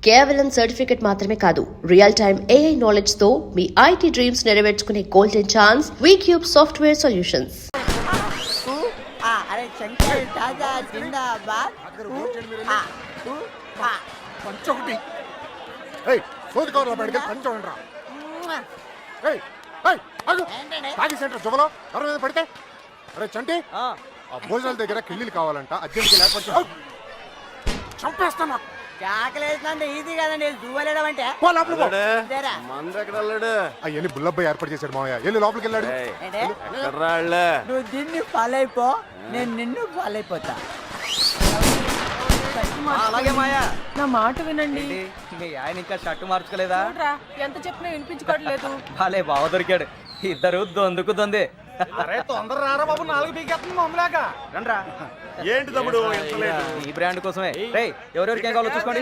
కేవలం సర్టిఫికెట్ మాత్రమే కాదు, రియల్ టైమ్ AI నాలెడ్జ్ తో మీ IT డ్రీమ్స్ నెరవేర్చుకునే golden chance V Cube software solutions. భోజనాల దగ్గర కిళ్ళీలు కావాలంట, అర్జెంట్గా లేకపోతే చంపేస్తాను. చాకలేదంటే ఈజీ కదండి, దువ్వలేడం అంటే అవన్నీ బుల్లబ్బాయి ఏర్పాటు చేశాడు మావయ్య. వెళ్ళి లోపలికి వెళ్ళాడు. నువ్వు దీన్ని ఫాలో అయిపో, నేను నిన్ను ఫాలో అయిపోతా. అలాగే మాయా, నా మాట వినండి. మీ ఆయన ఇంకా షర్టు మార్చుకోలేదా? ఎంత చెప్పినా వినిపించుకోవట్లేదు. భలే బావ దొరికాడు, ఇద్దరు దొందుకు దొందే. తొందర రారా బాబు, 4 పీకేస్తుంది మమ్మలాగా. రండ్రా. ఏంటి తమ్ముడు ఈ బ్రాండ్ కోసమే. రేయ్, ఎవరెవరికి ఏం కావాలో చూసుకోండి.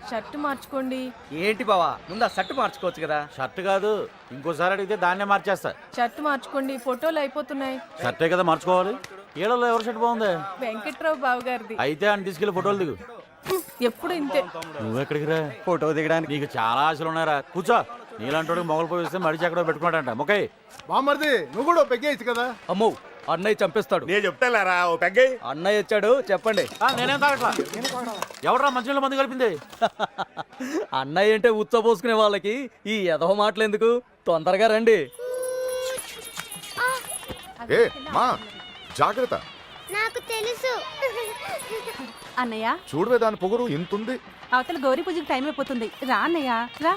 షర్ట్ మార్చుకోండి. ఏంటి బావా, ముందు ఆ షర్ట్ మార్చుకోవచ్చు కదా. షర్ట్ కాదు, ఇంకోసారి అడిగితే దాన్నే మార్చేస్తా. షర్ట్ మార్చుకోండి, ఫోటోలు అయిపోతున్నాయి. షర్టే కదా మార్చుకోవాలి. ఏళ్ళలో ఎవరి షర్ట్ బాగుంది? వెంకట్రావు బావు గారిది. అయితే అని తీసుకెళ్లి ఫోటోలు దిగు. ఎప్పుడు ఇంతే. నువ్వెక్కడికి రా? ఫోటో దిగడానికి నీకు చాలా ఆశలు ఉన్నారా? కూర్చో. నీలాంటి మొగలు పోయిస్తే మడిచి ఎక్కడో పెట్టుకున్నాడంట. మొక్కై బామ్మర్ది, నువ్వు కూడా పెగ్గేయచ్చు కదా. అమ్మో, అన్నయ్య చంపేస్తాడు. నేను చెప్తారా ఓ పెగ్గై. అన్నయ్య వచ్చాడు, చెప్పండి. నేనేం తాగట్లా. ఎవడరా మంచి మంది కలిపింది? అన్నయ్య అంటే ఉచ్చపోసుకునే వాళ్ళకి ఈ ఎదవ మాటలు ఎందుకు, తొందరగా రండి. ఏ మా జాగ్రత్త. నాకు తెలుసు. అన్నయ్య చూడవే, దాని పొగరు ఇంతుంది. అవతల గౌరీ పూజకి టైం అయిపోతుంది. రా అన్నయ్య రా.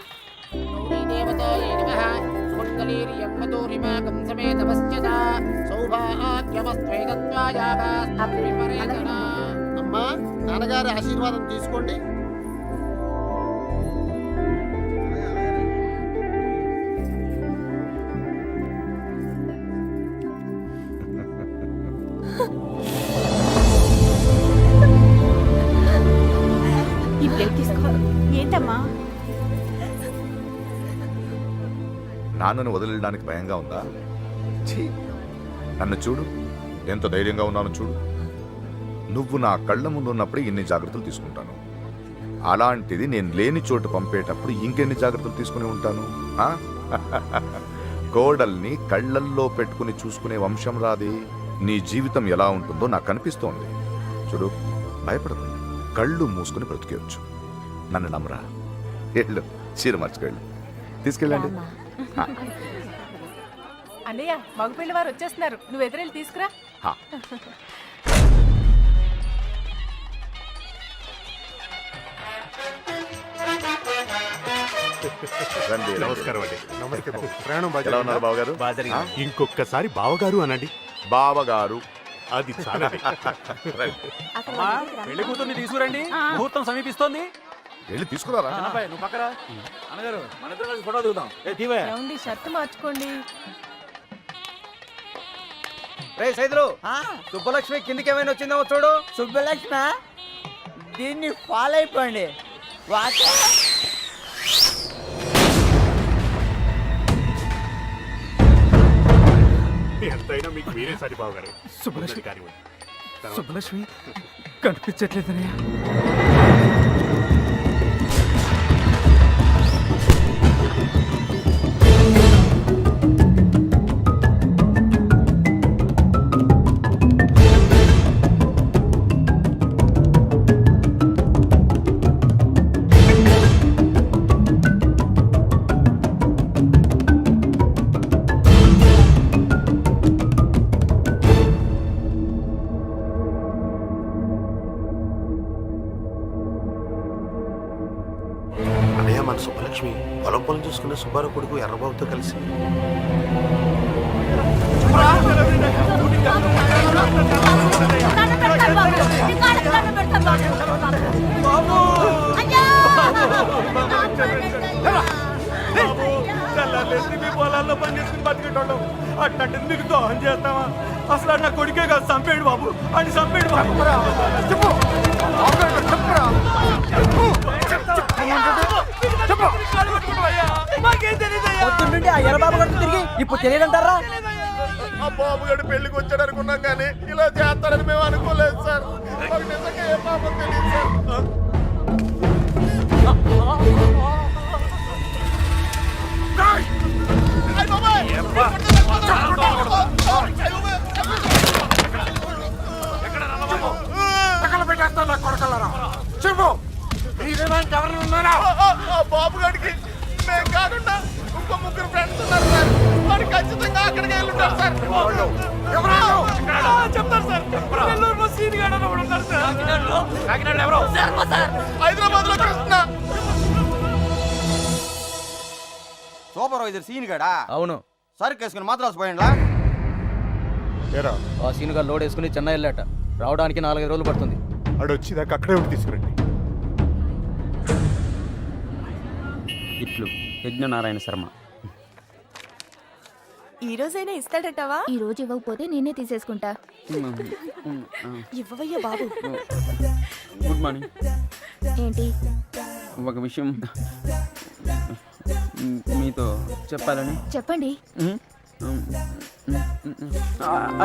అమ్మా, నాన్నగారి ఆశీర్వాదం తీసుకోండి. ఈ ప్లేట్ తీసుకో. ఏంటమ్మా? నాన్నను వదిలేయడానికి భయంగా ఉందా? ఛీ, నన్ను చూడు, ఎంత ధైర్యంగా ఉన్నాను చూడు. నువ్వు నా కళ్ళ ముందు ఉన్నప్పుడు ఇన్ని జాగ్రత్తలు తీసుకుంటాను. అలాంటిది నేను లేని చోటు పంపేటప్పుడు ఇంకెన్ని జాగ్రత్తలు తీసుకుని ఉంటాను? కోడల్ని కళ్ళల్లో పెట్టుకుని చూసుకునే వంశం రాది. నీ జీవితం ఎలా ఉంటుందో నాకు కనిపిస్తోంది. చూడు, భయపడదు, కళ్ళు మూసుకుని బ్రతికేయచ్చు. నన్ను నమ్మరా. వెళ్ళు, చీర మర్చికెళ్ళు, తీసుకెళ్ళండి. అన్నయ్య, మగపిల్లి వారు వచ్చేస్తున్నారు, నువ్వు ఎదురెళ్ళి తీసుకురా. నమస్కారం అండి. నమస్తే బాబు. ప్రయాణం ఎలా ఉన్నారు బావగారు? ఇంకొకసారి బావగారు అనండి. బావగారు అది చాలా. పెళ్లి కూతుర్ని తీసుకురండి, ముహూర్తం సమీపిస్తోంది. వెళ్ళి తీసుకురారా. నువ్వు పక్కరా. అన్నగారు, మన ఇద్దరం కలిసి ఫోటో దిగుదాం. ఏమండి, షర్ట్ మార్చుకోండి. రే సైదులు, సుబ్బలక్ష్మి కిందికి ఏమైనా వచ్చిందేమో చూడు. సుబ్బలక్ష్మి, దీన్ని ఫాలో అయిపోండి. ఎంతైనా మీకు మీరే సరి బావగారు. సుబ్బలక్ష్మి కనిపించట్లేదనే. మన సుబ్బలక్ష్మి పొలం చూసుకునే సుబ్బారావు కొడుకు ఎర్రబాబుతో కలిసి పొలాల్లో పని చేసుకుని బతికేటోళ్ళం. అట్లాంటి నీకు దోహం చేస్తావా? అసలు నా కొడుకే కాదు, చంపేడు బాబు అని చంపేడు బాబు. పొద్దున్నుండి ఆ ఎర్రబాబు గారు తిరిగి ఇప్పుడు తెలియదంటారా? ఆ బాబు గారు పెళ్లికి వచ్చాడు అనుకున్నాం, కానీ ఇలా చేస్తారని మేము అనుకోలేదు సార్. నిజంగా ఏ పాపం తెలియదు సార్. వెనకాలరా చెప్పు మీరేమంటే ఎవరు ఉన్నారా? బాబు గారికి మేము కాకుండా ఇంకో ముగ్గురు ఫ్రెండ్స్ ఉన్నారు సార్. వాడు ఖచ్చితంగా అక్కడికి వెళ్ళి ఉంటారు సార్. ఎవరు వాళ్ళు? చెప్తారు సార్. నెల్లూరులో సీన్ గాడు అని ఒకడు ఉన్నాడు సార్. కాకినాడలో ఎవరో హైదరాబాద్ లో కృష్ణ. సూపర్వైజర్ సీన్ గడా అవును, సరుకు వేసుకుని మాత్రం పోయిండ్లా. ఏరా ఆ సీనుగా లోడ్ వేసుకుని చెన్నై వెళ్ళాట. రావడానికి 4-5 రోజులు పడుతుంది. ఆడు వచ్చేదాకా అక్కడే ఉండి తీసుకురండి. ఇట్లు యజ్ఞనారాయణ శర్మ. ఈ రోజైనా ఇస్తాడటవా? ఈ రోజు ఇవ్వకపోతే నేనే తీసేసుకుంటా. ఇవ్వవయ్యా బాబు. Good morning. ఏంటి? ఒక విషయం మీతో చెప్పాలని. చెప్పండి.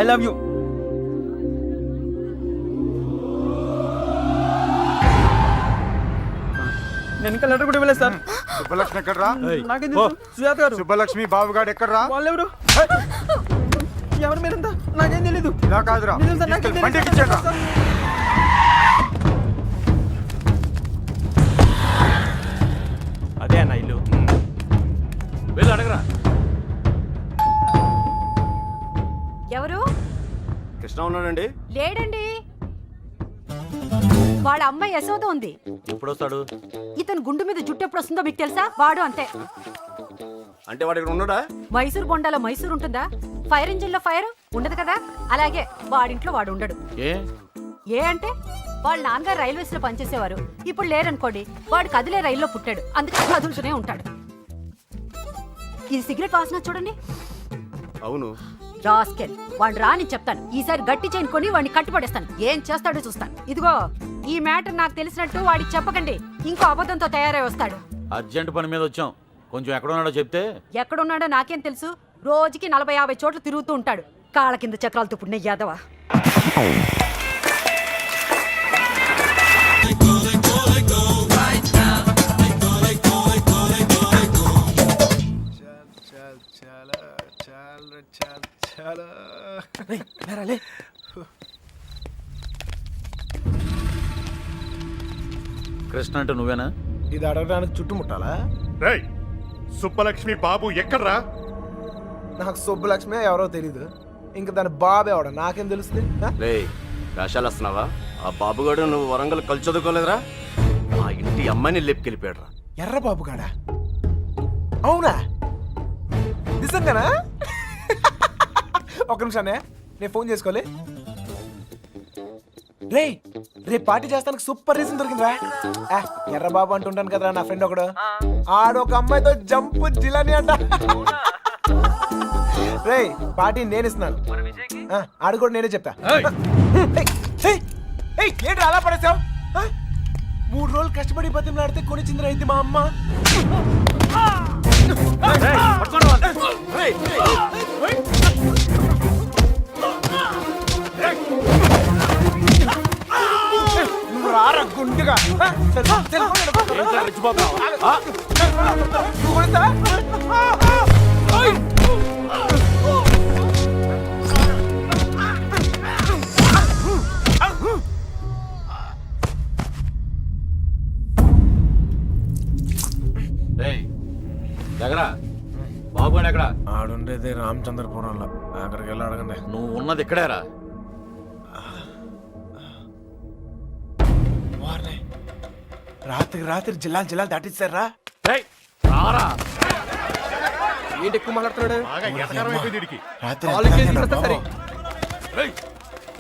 I love you. నేను ఇంకా లెటర్ కూడా ఇవ్వలేదు సార్. సుబ్బలక్ష్మి ఎక్కడ్రా? నాకేం తెలుసు? సుజాత గారు. సుబ్బలక్ష్మి బాబుగాడు ఎక్కడ్రా? వాళ్ళెవరు? ఎవరు మీరంతా? నాకేం తెలీదు. ఇలా కాదురా, నిజం సార్, నాకేం తీసుకెళ్ళి తెలీదు బండికి సార్. ఇచ్చేయండిరా. అదే అన్న ఇల్లు. వెళ్ళి అడగరా. ఎవరు? కృష్ణ ఉన్నాడండి. లేడండి. వాళ్ళ అమ్మాయి యశోద ఉంది. ఎప్పుడు వస్తాడు? ఇతను గుండు మీద జుట్టు ఎప్పుడు వస్తుందో మీకు తెలుసా? వాడు అంతే. అంటే వాడు ఇక్కడ ఉన్నాడా? మైసూర్ బొండాలో మైసూర్ ఉంటుందా? ఫైర్ ఇంజిన్ లో ఫైర్ ఉండదు కదా, అలాగే వాడింట్లో వాడు ఉండడు. ఏ అంటే వాళ్ళ నాన్నగారు రైల్వేస్ లో పనిచేసేవారు. ఇప్పుడు లేరనుకోండి, వాడు కదిలే రైల్లో పుట్టాడు, అందుకే కదులుతూనే ఉంటాడు. ఇది సిగరెట్ వాసన చూడండి. అవును. రాస్కెల్, వాడు రాని చెప్తాను. ఈసారి గట్టి చైన్ కొని వాడిని కట్టుపడేస్తాను. ఏం చేస్తాడో చూస్తాను. ఇదిగో ఈ మ్యాటర్ నాకు తెలిసినట్టు వాడికి చెప్పకండి, ఇంకో అబద్ధంతో తయారై వస్తాడు. అర్జెంట్ పని మీద వచ్చాం, కొంచెం ఎక్కడ ఉన్నాడో చెప్తే. ఎక్కడున్నాడో నాకేం తెలుసు. రోజుకి 40-50 చోట్ల తిరుగుతూ ఉంటాడు. కాళ్ళ కింద చక్రాలతో పుణ్య యాదవ. కృష్ణ అంటే నువ్వేనా? ఇది అడగడానికి చుట్టుముట్టాలా? రేయ్, సుబ్బలక్ష్మి బాబు ఎక్కడ్రా? నాకు సుబ్బలక్ష్మి ఎవరో తెలీదు. ఇంకా దాని బాబు ఎవడ నాకేం తెలుస్తుంది? రే వేషాలు వస్తున్నావా? ఆ బాబుగాడు నువ్వు వరంగల్ కలిసి చదువుకోలేదురా? ఆ ఇంటి అమ్మాయిని లేపుకెళ్ళిపోయాడు రా. ఎర్ర బాబు గాడా? అవునా? నిజంగానా? ఒక్క నిమిషానే, నేను ఫోన్ చేసుకోలే. రేపు పార్టీ చేస్తానికి సూపర్ రీజన్ దొరికిందిరా. ఎర్ర బాబు అంటుంటాను కదరా నా ఫ్రెండ్ ఒకడు. ఆడు ఒక అమ్మాయితో జంపు జిలాని అంట. రే పార్టీ నేను ఇస్తున్నాను, ఆడు కూడా నేనే చెప్తా. ఏంటి అలా పడేసావు? 3 రోజులు కష్టపడి బతిమలాడితే కొనిచ్చిందిరా ఇది మా అమ్మ. నువ్వు రారా గుండుగా. బాబుగాడు ఎక్కడ? ఆడుండేది రామచంద్రపురంలో, అక్కడికి వెళ్ళి అడగండి. నువ్వు ఉన్నది ఇక్కడేరా? రాత్రి జిల్లాలు దాటిస్తారా? ఏంటి ఎక్కువ మాట్లాడుతున్నాడు?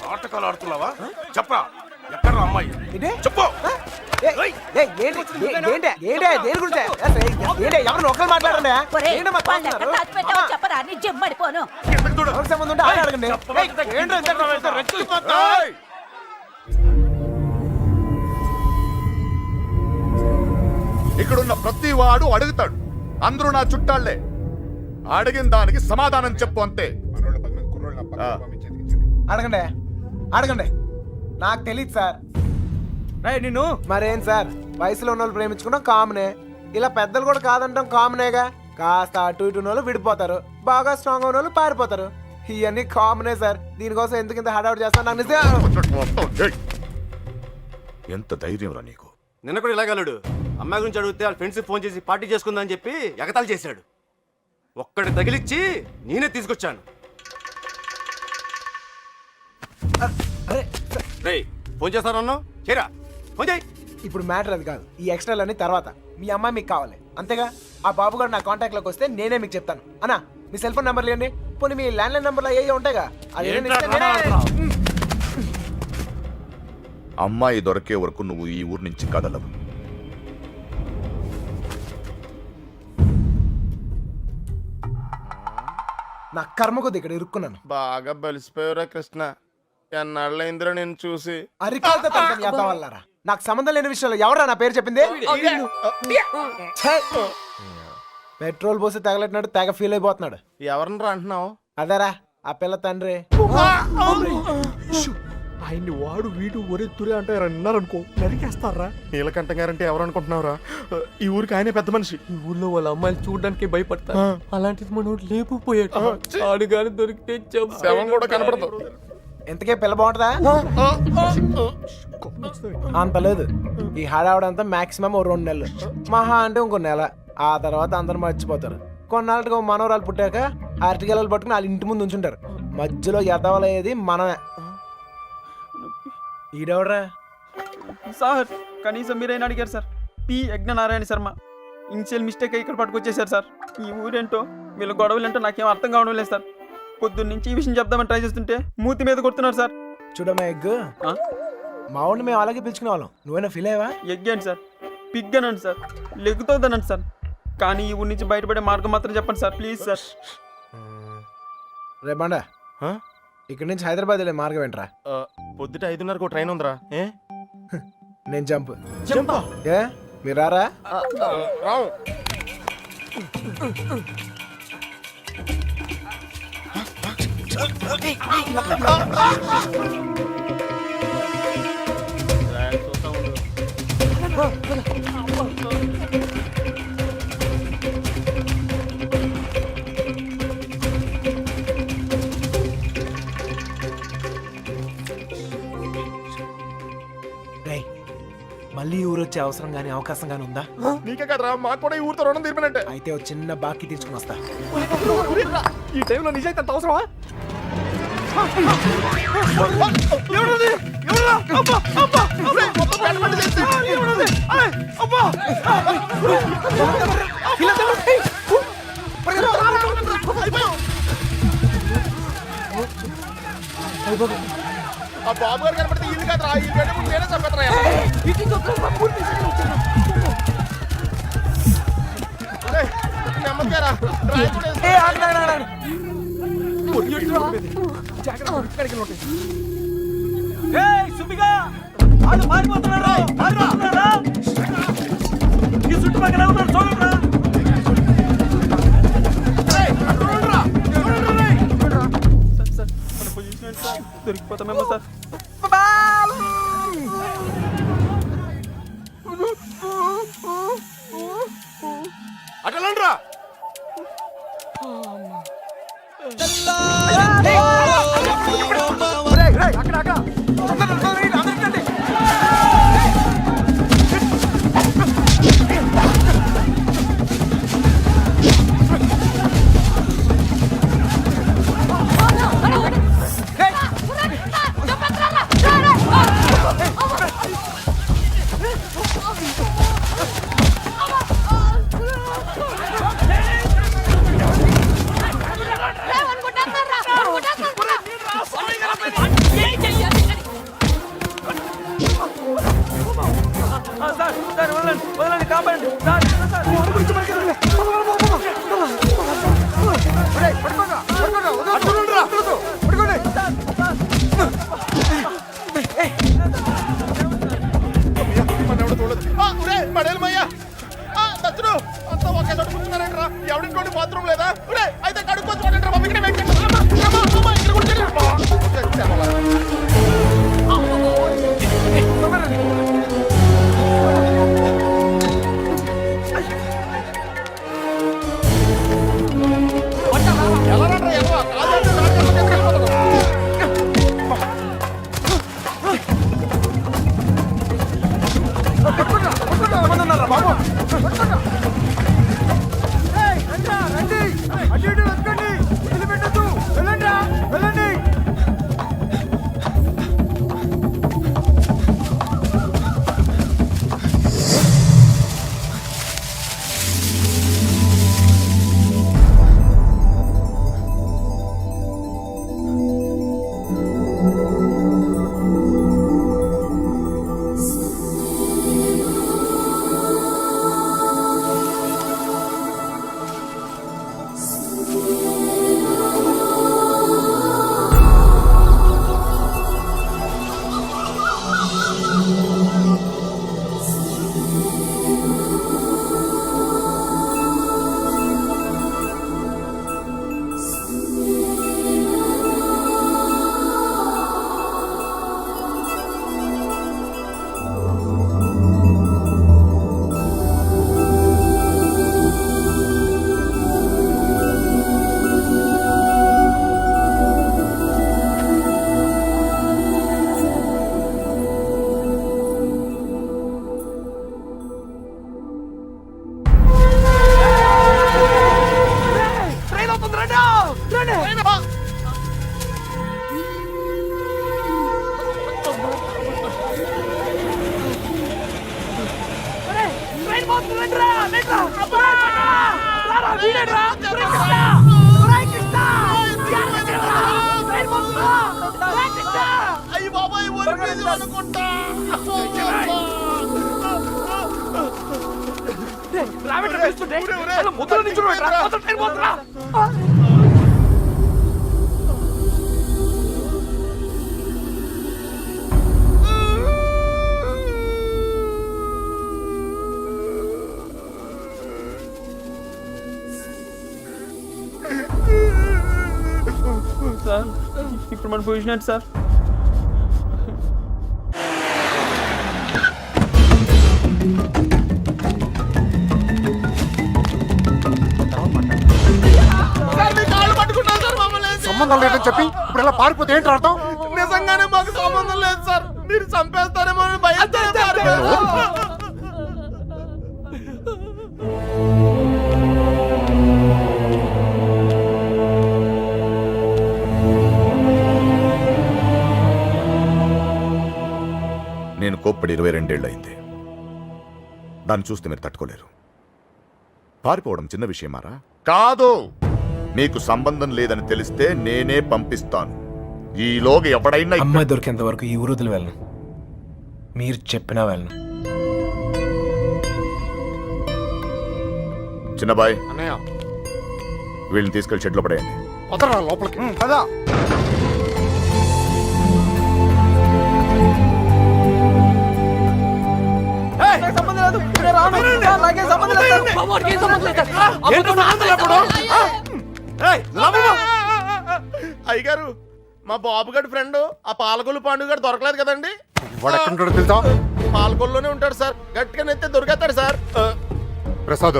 నాటకాలు ఆడుతున్నావా? చెప్పరా ఎక్కడ్రా అమ్మాయి? చెప్పు. ఎవరు ఒకరు మాట్లాడండి. చెప్పరా, నీ జమ్మడిపోను. సంబంధం ఉంటే ఆడే అడగండి. ఇక్కడున్న ప్రతి వాడు అడుగుతాడు, అందరూ నా చుట్టాళ్లే. అడిగిన దానికి సమాధానం చెప్పు అంతే. అడగండి, నాకు తెలియదు సార్. నిన్ను మరేం సార్, వయసులో ఉన్న వాళ్ళు ప్రేమించుకోవడం కామనే, ఇలా పెద్దలు కూడా కాదంటాం కామనేగా. కాస్త అటు ఇటు వాళ్ళు విడిపోతారు, బాగా స్ట్రాంగ్ ఉన్న వాళ్ళు పారిపోతారు. ఇవన్నీ కామనే సార్. దీనికోసం ఎందుకు ఇంత హడావుడి చేస్తాను నాకు నిజం. ఎంత ధైర్యం రా నీకు? నిన్న కూడా ఇలాగలడు. అమ్మాయి గురించి అడిగితే వాళ్ళ ఫ్రెండ్స్కి ఫోన్ చేసి పార్టీ చేసుకుందని చెప్పి ఎగతాళి చేశాడు. ఒక్కడి తగిలిచ్చి నేనే తీసుకొచ్చాను. రేయ్, ఫోన్ చేస్తానన్నా చేరా, ఫోన్ చేయి. ఇప్పుడు మ్యాటర్ అది కాదు, ఈ ఎక్స్ట్రాలన్నీ తర్వాత. మీ అమ్మాయి మీకు కావాలి అంతేగా? ఆ బాబు గారు నా కాంటాక్ట్లోకి వస్తే నేనే మీకు చెప్తాను. అన్నా మీ సెల్ ఫోన్ నెంబర్లు ఇవ్వండి. పోనీ మీ ల్యాండ్లైన్ నెంబర్లో ఏ ఉంటాయిగా, అది అమ్మాయి దొరికే వరకు నువ్వు ఈ ఊరు నుంచి కదలవు. నా కర్మ కొద్ది ఇక్కడ ఇరుక్కున్నాను. బాగా బలిసిపోయారా కృష్ణ? ఎన్నాళ్ళైందిరా నేను చూసి. అరికాలతో తనకని చేద్దాం వల్లరా. నాకు సంబంధం లేని విషయంలో ఎవరా నా పేరు చెప్పింది? ఛే! పెట్రోల్ పోసి తగలెట్టినట్టు తెగ ఫీల్ అయిపోతున్నాడు. ఎవరినరా అంటున్నావు? అదేరా ఆ పిల్ల తండ్రి. ఆయన్ని వాడు వీడు ఒరే తురే అంటే అన్నారనుకో నరికేస్తారా. నీలకంఠ గారంటే ఎవరు అనుకుంటున్నావురా? ఈ ఊరికి ఆయనే పెద్ద మనిషి. ఈ ఊళ్ళో వాళ్ళ అమ్మాయిలు చూడడానికి భయపడతారు. అలాంటిది మనోడు లేకపోయాడు. ఆడు గాని దొరికితే శవం కూడా కనపడదు. ఎంతకే పిల్ల బాగుంటుందా? అంత లేదు. ఈ హడావుడంతా మాక్సిమం 2 నెలలు, మహా అంటే ఇంకో నెల. ఆ తర్వాత అందరు మర్చిపోతారు. కొన్నాళ్ళకి మనవరాలు పుట్టాక అరటిగెలలు పట్టుకుని వాళ్ళ ఇంటి ముందు ఉంచుంటారు. మధ్యలో ఎదవలయ్యేది మనమే. ఈడెవడరా? సార్ కనీసం మీరైనా అడిగారు sir. P Yagnanarayana Sharma. Initial mistake ఇక్కడ పట్టుకొచ్చేసారు సార్. ఈ ఊరేంటో వీళ్ళ గొడవలేంటో నాకేం అర్థం కావడం లేదు సార్. పొద్దున్న నుంచి ఈ విషయం చెప్దామని ట్రై చేస్తుంటే మూతి మీద కొడుతున్నారు సార్. చూడమ్మా ఎగ్గు, మా ఊడిని మేము అలాగే పిలుచుకునే వాళ్ళం. నువ్వైనా ఫీల్ అయ్యావా? ఎగ్గాను సార్, పిగ్గనండి సార్, లెగ్గుతోందనండి సార్. కానీ ఈ ఊరి నుంచి బయటపడే మార్గం మాత్రం చెప్పండి సార్, ప్లీజ్ సార్. రేబండా ఇక్కడి నుంచి హైదరాబాద్ వెళ్ళే మార్గం ఏంట్రా? పొద్దుట 5:30కు ట్రైన్ ఉందిరా. ఏ నేను జంప్. ఏ మీరు రారా? రావు. మళ్ళీ ఊరు వచ్చే అవసరం గానీ అవకాశం గానీ ఉందా? నీకే కదరా, మాకు కూడా ఈ ఊరితో రుణం తీర్పినంటే. అయితే ఒక చిన్న బాకీ తీసుకుని వస్తా. ఈ టైంలో నిజాయితీ అంత అవసరమా? ఆ బాబు గారు కనపడితే ఇది కాదురా, ఈ గడ్డ ముందు నేనే చంపేస్తారా. నెమ్మదిగారా. చుట్టుపక్కల ఉన్నారు చూడరా. దొరికిపోతామేమో సార్. అటలండ్రా. సార్ వదలండి, వదలండి, కాపాడండి సార్. ఎవరింట్లో బాత్రూమ్ లేదా? అయితే కడుక్కోవచ్చు. అయ్యి బాబాయ్ అనుకుంటా. సార్ ఇప్పుడు మన పొజిషన్ ఏంటి సార్? సంబంధం లేదని చెప్పి ఇప్పుడు ఇలా పారిపోతే ఏంటి అర్థం? నిజంగానే మాకు సంబంధం లేదు సార్, మీరు చంపేస్తారేమో అని భయంతో పారిపోయాం. నేను కోప్పడి 22 ఏళ్ళు అయింది. దాన్ని చూస్తే మీరు తట్టుకోలేరు. పారిపోవడం చిన్న విషయమారా? కాదు. మీకు సంబంధం లేదని తెలిస్తే నేనే పంపిస్తాను. ఈలోగా ఎవడైనా అమ్మాయి దొరికేంత వరకు ఈ ఊరు వదిలి వెళ్ళను. మీరు చెప్పినా వెళ్ళను. చిన్నబాయ్, అన్నయ్య వీళ్ళని తీసుకెళ్లి షెడ్లో పడేయండి. వదరా లోపలికి కదా. సంబంధం లేదు, నేను రాను. సార్, నాకేం సంబంధం లేదు సార్. అయ్యగారు, మా బాబు గడి ఫ్రెండ్ ఆ పాలకొల్లు పాండు గారు దొరకలేదు కదండి. వాడెక్కడ తెలుసా? పాలకొల్లోనే ఉంటాడు సార్. గట్టిగా నెత్తే దొరికేస్తాడు సార్. ప్రసాద్,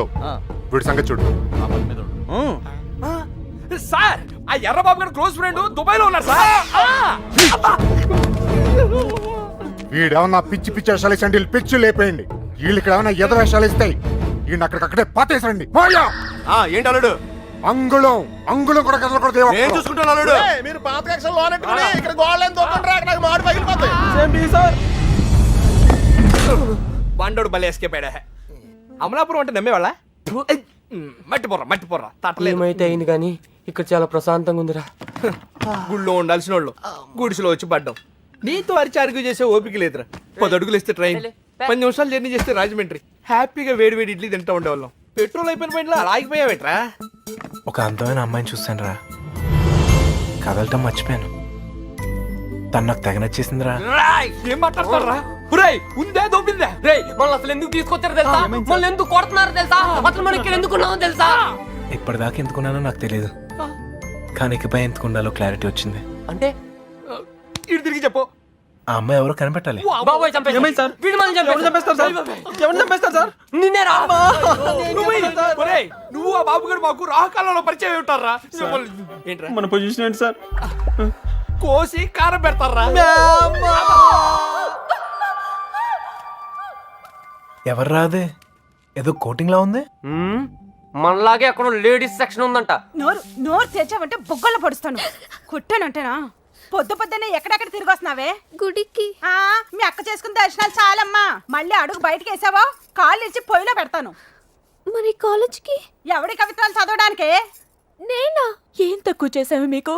వీడి సంగతి చూడు. సార్ ఆ ఎర్రబాబు గారు క్లోజ్ ఫ్రెండ్ దుబాయ్ లో ఉన్నారు సార్. వీడేమన్నా పిచ్చి పిచ్చి వేషాలు ఇస్తాండి, పిచ్చి లేపేయండి. వీళ్ళు ఇక్కడ ఏమన్నా ఎద వేషాలు ఇస్తాయి. ఈయన అక్కడికక్కడే పాతేసండి. ఏంటి అల్లుడు? అంగుళం అంగుళం కూడా కదలకూడదు. నేను చూసుకుంటాను అల్లుడు. మీరు పాత కక్షలు లోనెట్టుకుని ఇక్కడ గోడలేని దూకండి, అక్కడ మాడు పగిలిపోతాయి. సేమ్ టీ సార్. బండోడు బలి ఎస్కేప్ అయ్యా. అమలాపురం అంటే నమ్మేవాళ్ళ? మట్టి పొర్రా ఏమైతే అయింది కానీ ఇక్కడ చాలా ప్రశాంతంగా ఉందిరా. గుళ్ళో ఉండాల్సిన వాళ్ళు గుడిసెలో వచ్చి పడ్డాం. నీతో అరిచి అరుగు చేసే ఓపిక లేదురా. 10 అడుగులు ఇస్తే ట్రైన్, 10 నిమిషాలు జర్నీ చేస్తే రాజమండ్రి. హ్యాపీగా వేడి వేడి ఇడ్లీ తింటూ ఉండేవాళ్ళం. పెట్రోల్ అయిపోయిన పైన అలా ఆగిపోయావేట్రా? ఒక అందమైన అమ్మాయిని చూస్తాను రా, కదలటం మర్చిపోయాను. తను నాకు తెగ నచ్చేసిందిరా. ఏం మాట్లాడతారా? ఉందే దొబ్బిందే. వాళ్ళు అసలు ఎందుకు తీసుకొచ్చారు తెలుసా? వాళ్ళు ఎందుకు కొడుతున్నారు తెలుసా? అసలు మనం ఇక్కడ ఎందుకున్నామో తెలుసా? ఇప్పటిదాకా ఎందుకున్నానో నాకు తెలియదు, కానీ ఇకపై ఎందుకు ఉండాలో క్లారిటీ వచ్చింది. అంటే ఇటు తిరిగి చెప్పు. ఆ అమ్మాయి ఎవరో కనిపెట్టాలి. బాబాయ్ చంపేస్తారు సార్. వీడు మనల్ని చంపేస్తారు సార్. ఎవరు చంపేస్తారు సార్? నిన్నే రా. నువ్వు ఆ బాబు గారు మాకు రాహకాలంలో పరిచయం ఉంటారా? ఏంట్రా మన పొజిషన్ ఏంటి సార్? కోసి కారం పెడతారా? ఎవరు రాదే, ఏదో కోటింగ్ లా ఉంది. మనలాగే అక్కడ లేడీస్ సెక్షన్ ఉందంట. నోరు తెచ్చావంటే బొగ్గలు పొడుస్తాను. కుట్టానంటేనా? పొద్దున్నే ఎక్కడెక్కడ తిరిగి వస్తున్నావే? గుడికి. మీ అక్క చేసుకున్న దర్శనాలు చాలమ్మా. మళ్ళీ అడుగు బయటకు వేసావో కాళ్ళు ఇచ్చి పొయ్యిలో పెడతాను. మరి కాలేజ్కి ఎవడి కవిత్వాలు చదవడానికే? నేనా? ఏం తక్కువ చేసాము మీకు?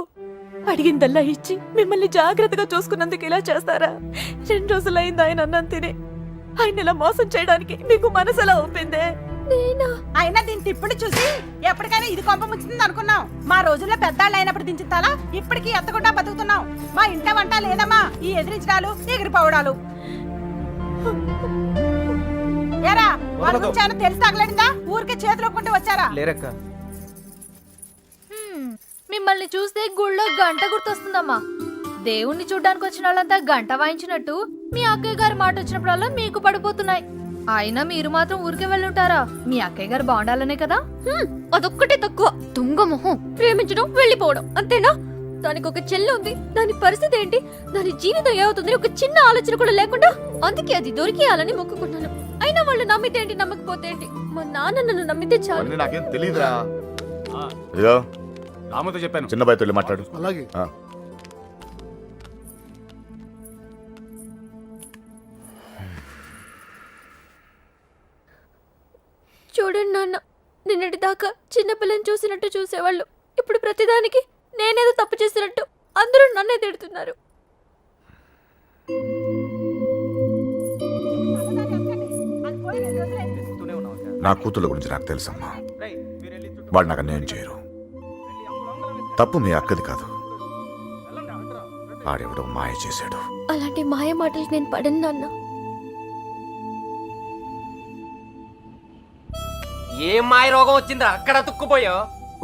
అడిగిందల్లా ఇచ్చి మిమ్మల్ని జాగ్రత్తగా చూసుకున్నందుకు ఇలా చేస్తారా? 2 రోజులైంది ఆయన అన్నం తిని. ఆయన ఇలా మోసం చేయడానికి మీకు మనసులా ఒప్పిందే? అయినా దీని తిప్పుడు చూసి ఎప్పటికైనా ఇది కొంప ముచ్చింది అనుకున్నాం. మా రోజుల్లో పెద్దాళ్ళు అయినప్పుడు దించుతాలా, ఇప్పటికీ ఎత్తకుండా బతుకుతున్నాం. మా ఇంట వంట లేదమ్మా, ఈ ఎదిరించడాలు ఎగిరిపోవడాలు. ఏరా వాళ్ళ గురించి ఏమైనా తెలిసి తగలడిందా? ఊరికే చేతులు ఒప్పుకుంటూ వచ్చారా? లేరక్క. మిమ్మల్ని చూస్తే గుళ్ళో గంట గుర్తొస్తుందమ్మా. దేవుణ్ణి చూడ్డానికి వచ్చిన వాళ్ళంతా గంట వాయించినట్టు మీ అక్కయ్య గారి మాట వచ్చినప్పుడల్లా మీకు పడిపోతున్నాయి. అయినా మీరు మాత్రం ఊరికే వెళ్ళుంటారా? మీ అక్కయ్య గారు బాగుండాలనే కదా. అదొక్కటే తక్కువ. తుంగ మొహం, ప్రేమించడం వెళ్ళిపోవడం అంతేనా? దానికి ఒక చెల్లి ఉంది, దాని పరిస్థితి ఏంటి, దాని జీవితం ఏమవుతుంది ఒక చిన్న ఆలోచన కూడా లేకుండా. అందుకే అది దొరికేయాలని మొక్కుకున్నాను. అయినా వాళ్ళు నమ్మితే ఏంటి, నమ్మకపోతే ఏంటి? మా నాన్న నన్ను నమ్మితే చాలు. నాకేం తెలియదురా. ఇదిగో రామతో చెప్పాను. చిన్న బాయ్తో వెళ్ళి మాట్లాడు. అలాగే. చూడండి నాన్న, నిన్నటి దాకా చిన్నపిల్లని చూసినట్టు చూసేవాళ్ళు ఇప్పుడు ప్రతిదానికి నేనేదో తప్పు చేసినట్టు అందరూ నన్నే తిడుతున్నారు. నా కూతుళ్ళ గురించి నాకు తెలుసమ్మా. వాళ్ళు నాకు అన్యాయం చేయరు. తప్పు మీ అక్కది కాదు, ఆడెవడో మాయ చేశాడు. అలాంటి మాయ మాటలకి నేను పడను నాన్న. ఏం మాయ రోగం వచ్చిందా అక్కడ తుక్కుపోయా?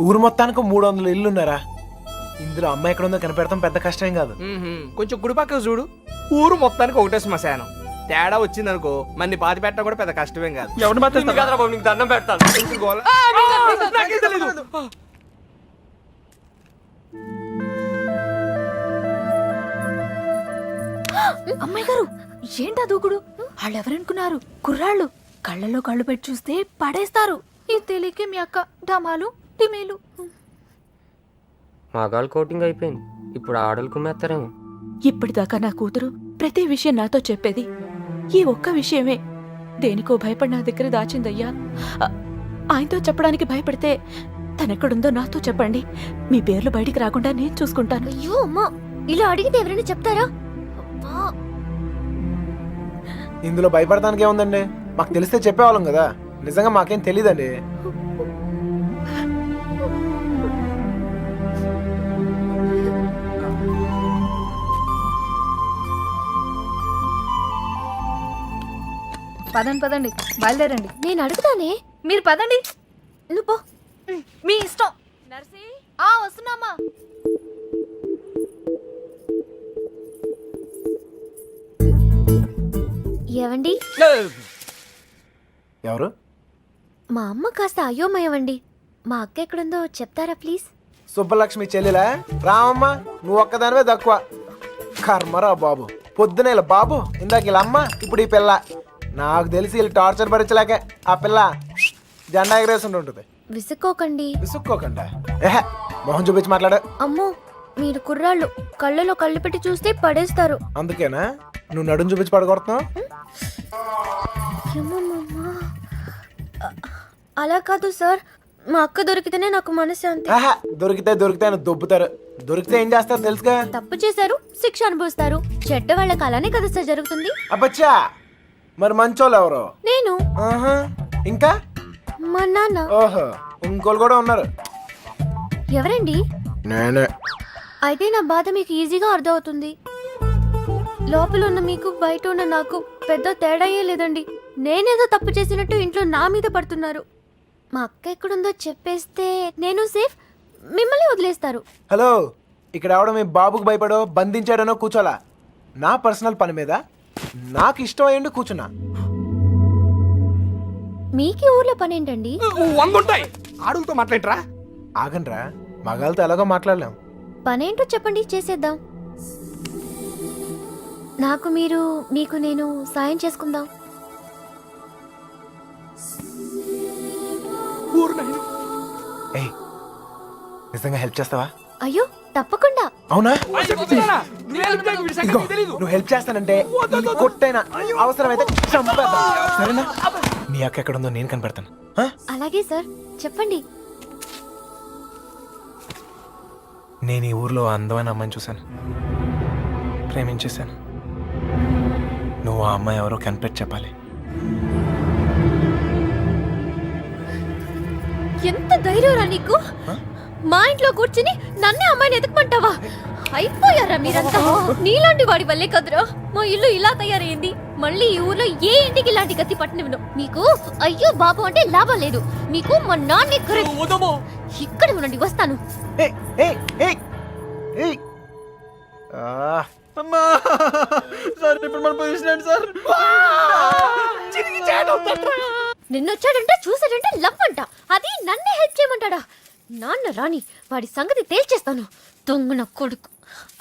ఊరు మొత్తానికి 300 ఇల్లున్నారా? ఇందులో అమ్మాయి ఎక్కడ ఉందో కనిపెడతాం పెద్ద కష్టం కాదు. కొంచెం గుడి పక్కన చూడు, ఊరు మొత్తానికి ఒకటే శ్మశానం. తేడా వచ్చిందనుకో మన్ని పాతి పెట్టడం కూడా పెద్ద కష్టమేం కాదు. ఎవరిని మాట్లాడతారు? నీకు దండం పెడతాను. ఎందుకు గోల? నాకేం తెలీదు. అమ్మాయి గారు, ఏంటా దూకుడు? వాళ్ళు ఎవరనుకున్నారు? కుర్రాళ్ళు. కళ్ళలో కళ్ళు పెట్టి చూస్తే పడేస్తారు. ఇది తెలియకే మీ అక్క డమాలు టిమేలు. మగాళ్ళు కోటింగ్ అయిపోయింది, ఇప్పుడు ఆడలు కుమ్మేస్తారేమో. ఇప్పటిదాకా నా కూతురు ప్రతి విషయం నాతో చెప్పేది ఈ ఒక్క విషయమే. దేనికో భయపడి నా దగ్గర దాచిందయ్యా. ఆయనతో చెప్పడానికి భయపడితే తనెక్కడుందో నాతో చెప్పండి. మీ పేర్లు బయటికి రాకుండా నేను చూసుకుంటాను. అయ్యో అమ్మా, ఇలా అడిగితే ఎవరైనా చెప్తారా? ఇందులో భయపడటానికి ఏముందండి? మాకు తెలిస్తే చెప్పేవాళ్ళం కదా. నిజంగా మాకేం తెలీదండి. పదండి పదండి, బయలుదేరండి. నేను అడుగుతానే, మీరు పదండి. నువ్వు పో, మీ ఇష్టం. నర్సి వస్తున్నామా? ఏవండి, ఎవరు? మా అమ్మ కాస్త అయోమయమండి. మా అక్క ఎక్కడుందో చెప్తారా ప్లీజ్? సుబ్బలక్ష్మి చెల్లెలా? రామమ్మ, నువ్వు ఒక్కదానివే తక్కువ. కర్మరా బాబు, పొద్దునే ఇలా బాబు, ఇందాక ఇలా అమ్మ, ఇప్పుడు ఈ పిల్ల. నాకు తెలిసి వీళ్ళు టార్చర్ భరించలేక ఆ పిల్ల జెండా ఎగరేసి ఉంటుంది. విసుక్కోకండి. విసుక్కోకుండా మొహం చూపించి మాట్లాడు. అమ్మో, మీరు కుర్రాళ్ళు, కళ్ళలో కళ్ళు పెట్టి చూస్తే పడేస్తారు. అందుకేనా నువ్వు నడుం చూపించి పడగొడుతున్నావు? అలా కాదు సార్, మా అక్క దొరికితేనే నాకు మనశ్శాంతి. దొరికితే అని దొబ్బుతారు. దొరికితే ఏం చేస్తారు తెలుసుగా? తప్పు చేశారు, శిక్ష అనుభవిస్తారు. చెడ్డ వాళ్ళకి అలానే కదా సార్ జరుగుతుంది. అబ్బచ్చా, మరి మంచోళ్ళు ఎవరు? నేను. ఆహా, ఇంకా మా నాన్న. ఓహో, ఇంకోళ్ళు కూడా ఉన్నారు. ఎవరండి? నేనే. అయితే నా బాధ మీకు ఈజీగా అర్థమవుతుంది. లోపల ఉన్న మీకు బయట ఉన్న నాకు పెద్ద తేడాయే లేదండి. నేనేదో తప్పు చేసినట్టు ఇంట్లో నా మీద పడుతున్నారు. మా అక్క ఎక్కడుందో చెప్పేస్తే నేను సేఫ్, మిమ్మల్ని వదిలేస్తారు. హలో, ఇక్కడ ఎవడో మీ బాబుకు భయపడో బంధించాడనో కూర్చోలా. నా పర్సనల్ పని మీద నాకు ఇష్టం అయ్యండి కూర్చున్నా. మీకు ఊర్లో పని ఏంటండి? ఆడులతో మాట్లాడరా? ఆగండ్రా, మగాళ్ళతో ఎలాగో మాట్లాడలేం. పనేంటో చెప్పండి, చేసేద్దాం. నాకు మీరు, మీకు నేను సాయం చేసుకుందాం. ఏయ్, నిజంగా హెల్ప్ చేస్తావా? అయ్యో తప్పకుండా. అవునా? ఇదిగో, నువ్వు హెల్ప్ చేస్తానంటే ఈ కొట్టైనా అవసరమైతే చంపేద్దాం. సరేనా? మీ అక్క ఎక్కడుందో నేను కనిపెడతాను. అలాగే సార్, చెప్పండి. నేను ఈ ఊర్లో అందమైన అమ్మాయిని చూశాను, ప్రేమించేశాను. నువ్వు ఆ అమ్మాయి ఎవరో కనిపెట్టి చెప్పాలి. ఎంత ధైర్యంరా నీకు? మా ఇంట్లో కూర్చుని నన్నే అమ్మాయిని ఎతకమంటావా? అయిపోయారా మీరంతా? నీలాంటి వాడి వల్లే కదరా మా ఇల్లు ఇలా తయారైంది. మళ్ళీ ఈ ఊర్లో ఏ ఇంటికి ఇలాంటి గతి పట్టనివ్వను. మీకు అయ్యో బాబు అంటే లాభం లేదు. మీకు మా నాన్న ఇక్కడ ఉండండి, వస్తాను. అమ్మా సార్, ఇప్పుడు మన పొజిషన్ ఏంటి సార్? నిన్నొచ్చాడంటే చూసాడంటే లవ్ అంట. అది నన్నే హెల్ప్ చేయమంటాడా? నాన్న రాని, వాడి సంగతి తేల్చేస్తాను. దొంగన కొడుకు.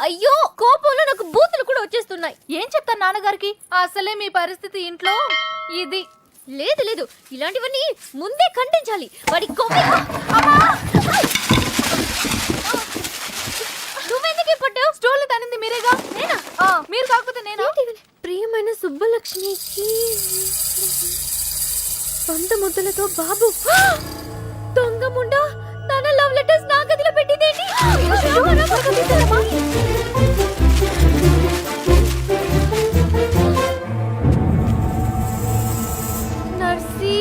అయ్యో, కోపంలో నాకు బూతులు కూడా వచ్చేస్తున్నాయి. ఏం చెప్తాను నాన్నగారికి? అసలే మీ పరిస్థితి ఇంట్లో ఇది. లేదు లేదు, ఇలాంటివన్నీ ముందే ఖండించాలి. వాడి కోపం. నువ్వెందుకు పడ్డావు? స్టోర్లు తనింది మీరేగా. నేనా? మీరు కాకపోతే నేనా? ప్రియమైన సుబ్బలక్ష్మికి వంద ముద్దులతో బాబు దొంగ ముండా నాన్న లవ్ లెటర్స్ నా గదిలో పెట్టిందేంటి నర్సీ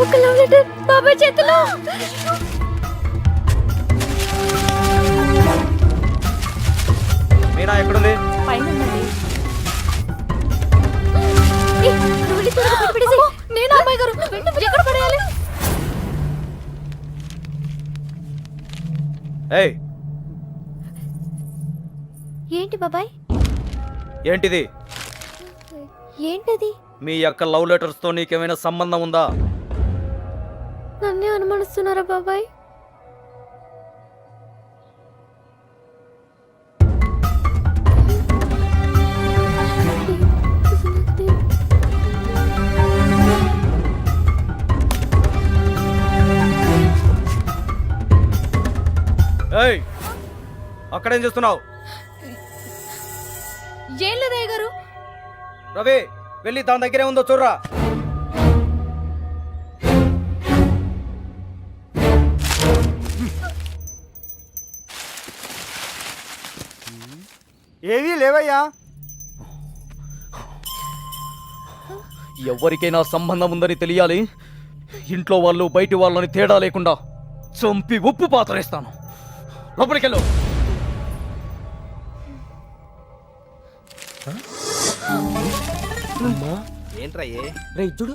ఒక లవ్ లెటర్ బాబాయ్ చేతిలో. మీనా ఎక్కడుంది? పైన ఉన్నది. నేను అమ్మాయి గారు ఎక్కడ పడేయాలి? ఏయ్ ఏంటి బాబాయ్? ఏంటిది? ఏంటది? మీ యొక్క లవ్ లెటర్స్ తో నీకేమైనా సంబంధం ఉందా? నన్నే అనుమానిస్తున్నారా బాబాయ్? ఏయ్ అక్కడేం చేస్తున్నావు? ఏం లేదయ్య గారు. రవి వెళ్ళి దాని దగ్గరే ఉందో చూడరా. ఏవీ లేవయ్యా. ఎవరికైనా సంబంధం ఉందని తెలియాలి. ఇంట్లో వాళ్ళు బయటి వాళ్ళని తేడా లేకుండా చంపి ఉప్పు పాతరేస్తాను. లోపలికెళ్ళు. ఏంట్రా ఏ రే చూడు.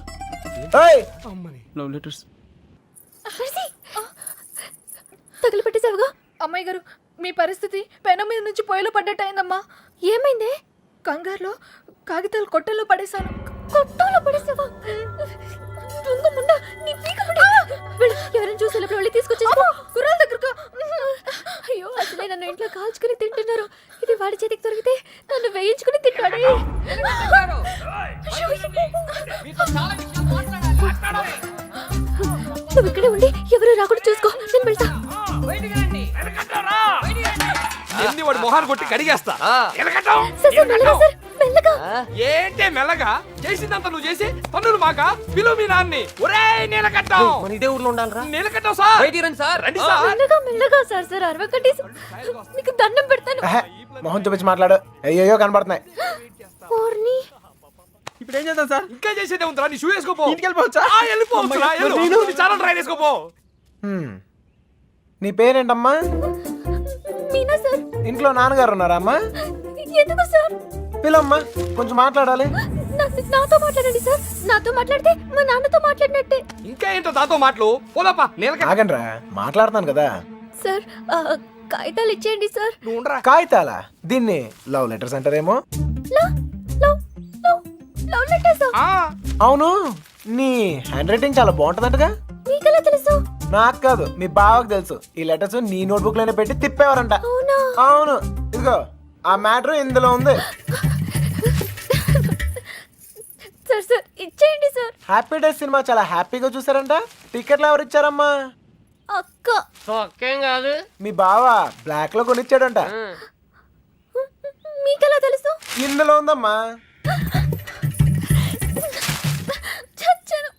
లవ్ లెటర్స్ తగిలిపెట్టేసావుగా. అమ్మాయి గారు మీ పరిస్థితి పెనం మీద నుంచి పొయ్యిలో పడ్డట్టు అయిందమ్మా. ఏమైంది? కంగారులో కాగితాలు కొట్టల్లో పడేశాను. కొట్టల్లో పడేసావా? దొంగ ముండా, నీ పీక పడే. వెళ్ళు, ఎవరైనా చూసి వెళ్ళి తీసుకొచ్చేసుకో. గుర్రాల దగ్గరకు. అయ్యో అసలే నన్ను ఇంట్లో కాల్చుకుని తింటున్నారు. ఇది వాడి చేతికి దొరికితే నన్ను వేయించుకుని తింటాడే. నువ్వు ఇక్కడే ఉండి ఎవరు రాకుండా చూసుకో. నేను వెళ్తా. ఎన్ని వాడు మొహాన్ని కొట్టి కడిగేస్తా. ఎలకటం. సార్, సార్, మెల్లగా సార్, మెల్లగా. ఏంటే మెల్లగా చేసిందంత నువ్వు చేసి పన్నులు మాక పిలువు మీ నాన్ని. ఒరే నీలకట్టం. మన ఇదే ఊర్లో ఉండాలిరా. నీలకట్టం సార్. సార్ రండి సార్. మెల్లగా మెల్లగా సార్. సార్ అరవకండి. నీకు దండం పెడతాను. మొహం చూపించి మాట్లాడు. అయ్యో కనబడుతున్నాయి. ఓర్ని. ఇప్పుడు ఏం చేద్దాం సార్? ఇంకా చేసేదే ఉందిరా. నీ షూ వేసుకోపో. ఇంటికి వెళ్ళిపోవచ్చా? వెళ్ళిపోవచ్చురా. చాలా ట్రై చేసుకోపో. నీ పేరేంటమ్మా? మీనా సార్. ఇంట్లో నాన్నగారు ఉన్నారా అమ్మా? ఎందుకు సార్? పిల్లమ్మా, కొంచెం మాట్లాడాలి. నాతో మాట్లాడండి సార్. నాతో మాట్లాడితే మా నాన్నతో మాట్లాడినట్టే. ఇంకా ఏంటో దాంతో మాటలు. పోలాపా నీలకట్ట. ఆగండ్రా, మాట్లాడతాను కదా. సార్ కాగితాలు ఇచ్చేయండి సార్. నువ్వు ఉండరా. కాగితాలా? దీన్ని లవ్ లెటర్స్ అంటారేమో. Love love love love letters. అవును, నీ హ్యాండ్ రైటింగ్ చాలా బాగుంటదంటగా. మీకెలా తెలుసు? నాకు కాదు, మీ బావకు తెలుసు. ఈ లెటర్స్ నీ నోట్బుక్ లోనే పెట్టి తిప్పేవారంట. అవునా? అవును, ఇదిగో ఆ మ్యాటర్ ఇందులో ఉంది. సార్ సార్ ఇచ్చేయండి సార్. హ్యాపీ డేస్ సినిమా చాలా హ్యాపీగా చూసారంట. టికెట్లు ఎవరు ఇచ్చారమ్మా? అక్క. కాదు. మీ బావ బ్లాక్ లో కొనిచ్చాడంట. మీకెలా తెలుసు? ఇందులో ఉందమ్మా. చచ్చాను.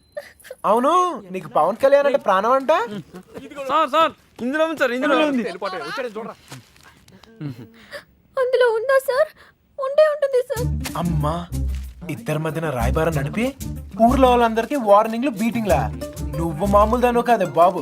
అవును, నీకు పవన్ కళ్యాణ్ అంటే ప్రాణం అంట. సార్ ఇందులో ఉంది సార్. ఇందులో ఉంది. చూడరా. అందులో ఉందా సార్? ఉండే ఉంటుంది సార్. అమ్మా, ఇద్దరి మధ్యన రాయబారం నడిపి ఊర్లో వాళ్ళందరికీ వార్నింగ్లు బీటింగ్లా. నువ్వు మామూలు దాను కాదే బాబు.